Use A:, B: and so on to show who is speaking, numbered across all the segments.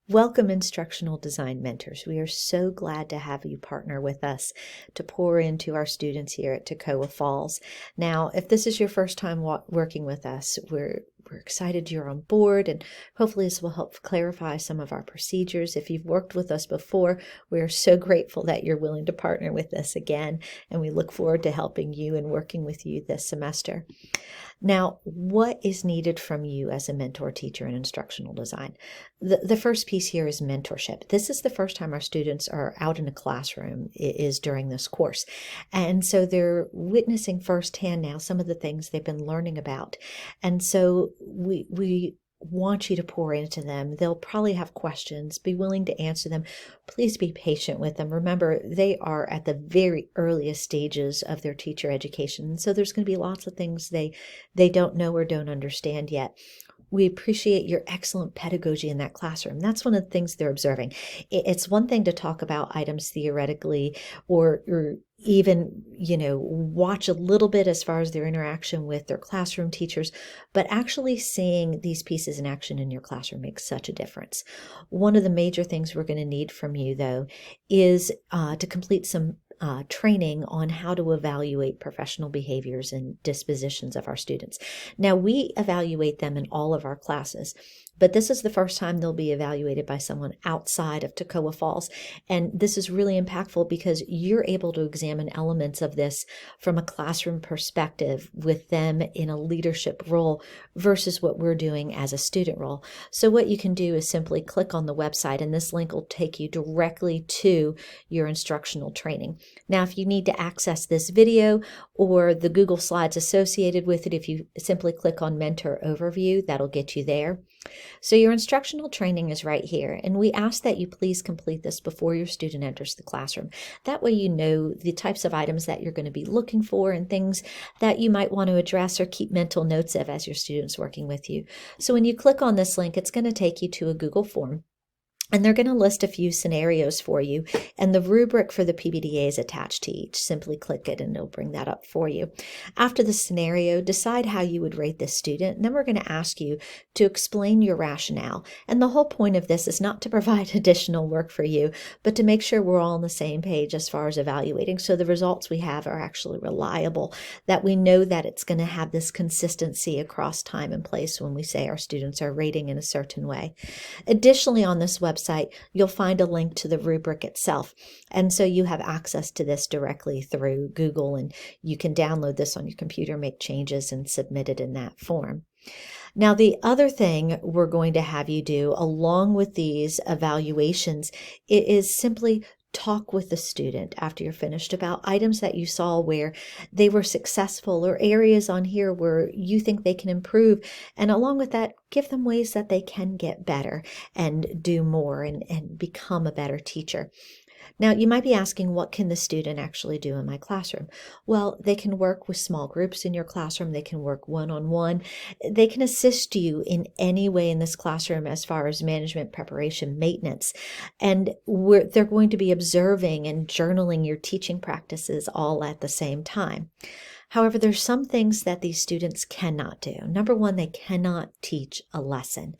A: Welcome, instructional design mentors. We are so glad to have you partner with us to pour into our students here at Toccoa Falls. Now, if this is your first time working with us, we're excited you're on board, and hopefully this will help clarify some of our procedures. If you've worked with us before, we are so grateful that you're willing to partner with us again, and we look forward to helping you and working with you this semester. Now, what is needed from you as a mentor teacher in instructional design? The first piece here is mentorship. This is the first time our students are out in a classroom is during this course. And so they're witnessing firsthand now some of the things they've been learning about. And so we want you to pour into them. They'll probably have questions. Be willing to answer them. Please be patient with them. Remember, they are at the very earliest stages of their teacher education. So there's going to be lots of things they don't know or don't understand yet. We appreciate your excellent pedagogy in that classroom. That's one of the things they're observing. It's one thing to talk about items theoretically or even, watch a little bit as far as their interaction with their classroom teachers, but actually seeing these pieces in action in your classroom makes such a difference. One of the major things we're going to need from you, though, is to complete some training on how to evaluate professional behaviors and dispositions of our students. Now, we evaluate them in all of our classes, but this is the first time they'll be evaluated by someone outside of Toccoa Falls. And this is really impactful because you're able to examine elements of this from a classroom perspective with them in a leadership role versus what we're doing as a student role. So what you can do is simply click on the website, and this link will take you directly to your instructional training. Now, if you need to access this video or the Google Slides associated with it, if you simply click on Mentor Overview, that'll get you there. So your instructional training is right here, and we ask that you please complete this before your student enters the classroom. That way you know the types of items that you're going to be looking for and things that you might want to address or keep mental notes of as your student's working with you. So when you click on this link, it's going to take you to a Google form. And they're going to list a few scenarios for you, and the rubric for the PBDA is attached to each. Simply click it and it'll bring that up for you. After the scenario, decide how you would rate this student, and then we're going to ask you to explain your rationale. And the whole point of this is not to provide additional work for you, but to make sure we're all on the same page as far as evaluating, so the results we have are actually reliable, that we know that it's going to have this consistency across time and place when we say our students are rating in a certain way. Additionally, on this website, you'll find a link to the rubric itself. And so you have access to this directly through Google, and you can download this on your computer, make changes, and submit it in that form. Now, the other thing we're going to have you do along with these evaluations is simply talk with the student after you're finished about items that you saw where they were successful or areas on here where you think they can improve. And along with that, give them ways that they can get better and do more and become a better teacher. Now, you might be asking, what can the student actually do in my classroom? Well, they can work with small groups in your classroom. They can work one-on-one. They can assist you in any way in this classroom as far as management, preparation, maintenance. And they're going to be observing and journaling your teaching practices all at the same time. However, there's some things that these students cannot do. Number one, they cannot teach a lesson.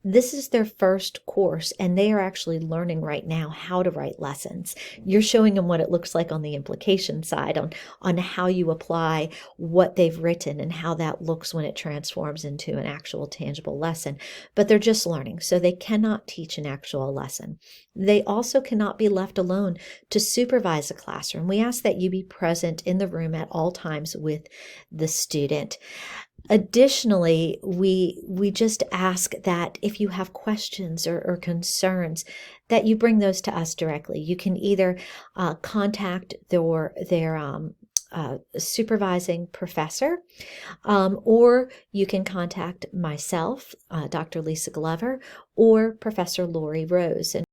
A: This is their first course, and they are actually learning right now how to write lessons. You're showing them what it looks like on the implication side, on how you apply what they've written and how that looks when it transforms into an actual tangible lesson. But they're just learning, so they cannot teach an actual lesson. They also cannot be left alone to supervise a classroom. We ask that you be present in the room at all times with the student. Additionally, we just ask that if you have questions or concerns, that you bring those to us directly. You can either contact their supervising professor, or you can contact myself, Dr. Lisa Glover, or Professor Lori Rose. And